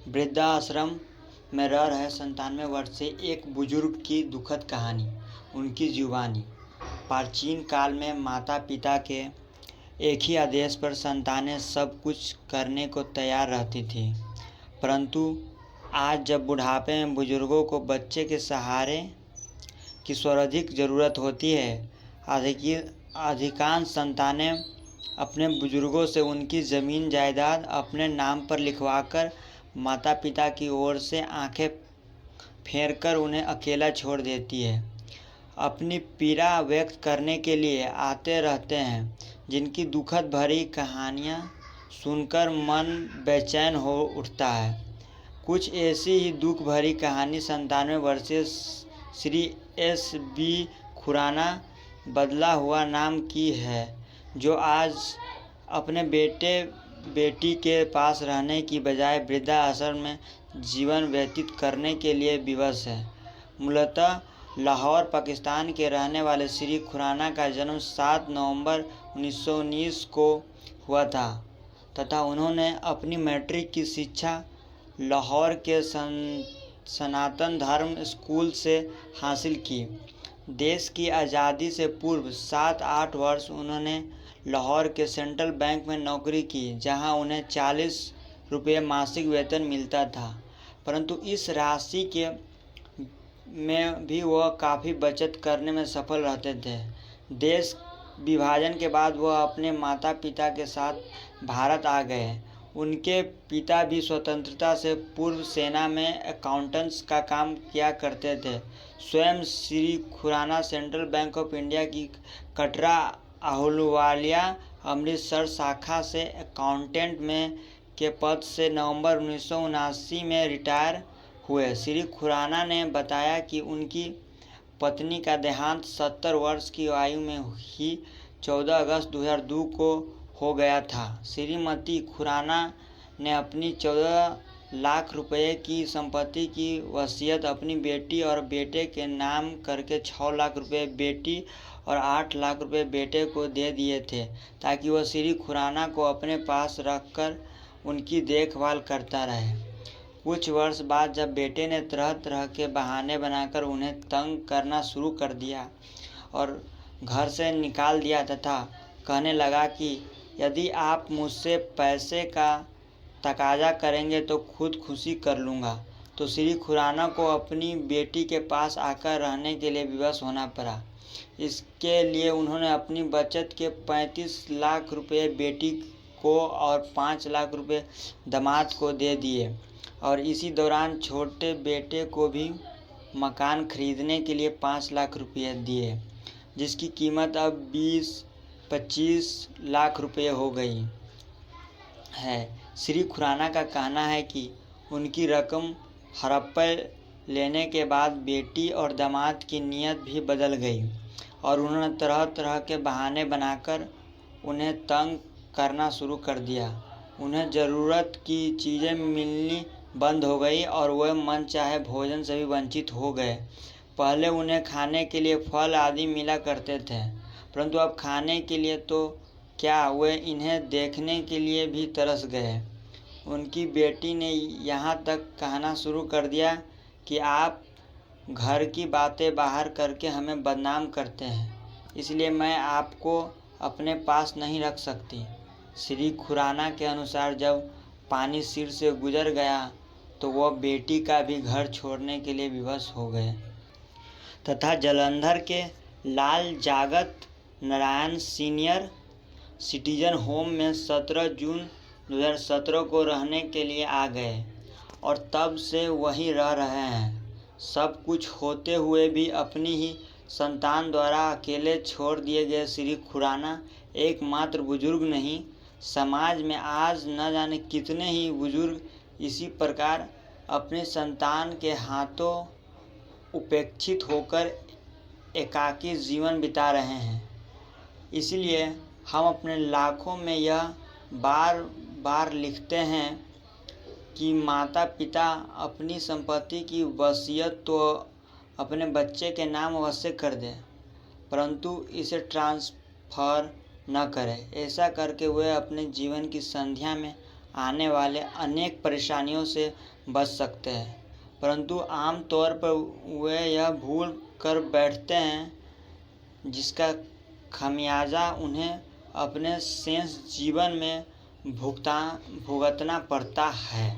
वृद्धाश्रम में रह रहे 97 वर्षीय एक बुजुर्ग की दुखद कहानी। उनकी जुबानी। प्राचीन काल में माता पिता के एक ही आदेश पर संतानें सब कुछ करने को तैयार रहती थी, परंतु आज जब बुढ़ापे में बुजुर्गों को बच्चे के सहारे की सर्वाधिक ज़रूरत होती है, अधिकांश संतानें अपने बुजुर्गों से उनकी ज़मीन जायदाद अपने नाम पर लिखवाकर माता पिता की ओर से आंखें फेरकर उन्हें अकेला छोड़ देती है। अपनी पीड़ा व्यक्त करने के लिए आते रहते हैं, जिनकी दुखद भरी कहानियाँ सुनकर मन बेचैन हो उठता है। कुछ ऐसी ही दुख भरी कहानी 97 वर्षीय श्री S.B. खुराना बदला हुआ नाम की है, जो आज अपने बेटी के पास रहने की बजाय वृद्धाश्रम में जीवन व्यतीत करने के लिए विवश है। मूलतः लाहौर, पाकिस्तान के रहने वाले श्री खुराना का जन्म 7 नवंबर 1919 को हुआ था तथा उन्होंने अपनी मैट्रिक की शिक्षा लाहौर के सनातन धर्म स्कूल से हासिल की। देश की आज़ादी से पूर्व 7-8 वर्ष उन्होंने लाहौर के सेंट्रल बैंक में नौकरी की, जहां उन्हें 40 रुपये मासिक वेतन मिलता था, परंतु इस राशि के में भी वह काफ़ी बचत करने में सफल रहते थे। देश विभाजन के बाद वह अपने माता पिता के साथ भारत आ गए। उनके पिता भी स्वतंत्रता से पूर्व सेना में अकाउंटेंट्स का काम किया करते थे। स्वयं Shri Khurana central bank of India की कटरा आहलूवालिया अमृतसर शाखा से अकाउंटेंट में के पद से नवंबर 1979 में रिटायर हुए। श्री खुराना ने बताया कि उनकी पत्नी का देहांत 70 वर्ष की आयु में ही 14 अगस्त 2002 को हो गया था। श्रीमती खुराना ने अपनी 14 लाख रुपए की संपत्ति की वसीयत अपनी बेटी और बेटे के नाम करके 6 लाख रुपए बेटी और 8 लाख रुपए बेटे को दे दिए थे, ताकि वह श्री खुराना को अपने पास रखकर उनकी देखभाल करता रहे। कुछ वर्ष बाद जब बेटे ने तरह तरह के बहाने बनाकर उन्हें तंग करना शुरू कर दिया और घर से निकाल दिया तथा कहने लगा कि यदि आप मुझसे पैसे का तकाजा करेंगे तो खुदकुशी कर लूँगा, तो श्री खुराना को अपनी बेटी के पास आकर रहने के लिए विवश होना पड़ा। इसके लिए उन्होंने अपनी बचत के 35 लाख रुपए बेटी को और 5 लाख रुपए दामाद को दे दिए और इसी दौरान छोटे बेटे को भी मकान खरीदने के लिए 5 लाख रुपये दिए, जिसकी कीमत अब 20-25 लाख रुपये हो गई है। श्री खुराना का कहना है कि उनकी रकम हड़प्पा लेने के बाद बेटी और दामाद की नीयत भी बदल गई और उन्होंने तरह तरह के बहाने बनाकर उन्हें तंग करना शुरू कर दिया। उन्हें ज़रूरत की चीज़ें मिलनी बंद हो गई और वह मनचाहे भोजन से भी वंचित हो गए। पहले उन्हें खाने के लिए फल आदि मिला करते थे, परंतु अब खाने के लिए तो क्या, वे इन्हें देखने के लिए भी तरस गए। उनकी बेटी ने यहाँ तक कहना शुरू कर दिया कि आप घर की बातें बाहर करके हमें बदनाम करते हैं, इसलिए मैं आपको अपने पास नहीं रख सकती। श्री खुराना के अनुसार जब पानी सिर से गुजर गया तो वह बेटी का भी घर छोड़ने के लिए विवश हो गए तथा जालंधर के लाल जागत नारायण सीनियर सिटीजन होम में 17 जून 2017 को रहने के लिए आ गए और तब से वहीं रह रहे हैं। सब कुछ होते हुए भी अपनी ही संतान द्वारा अकेले छोड़ दिए गए श्री खुराना एकमात्र बुजुर्ग नहीं, समाज में आज न जाने कितने ही बुजुर्ग इसी प्रकार अपनी संतान के हाथों उपेक्षित होकर एकाकी जीवन बिता रहे हैं। इसलिए हम अपने लेखों में यह बार बार लिखते हैं कि माता पिता अपनी संपत्ति की वसीयत तो अपने बच्चे के नाम अवश्य कर दें, परंतु इसे ट्रांसफ़र न करें। ऐसा करके वे अपने जीवन की संध्या में आने वाले अनेक परेशानियों से बच सकते हैं, परंतु आम तौर पर वे यह भूल कर बैठते हैं, जिसका खमियाजा उन्हें अपने शेष जीवन में भुगतना पड़ता है।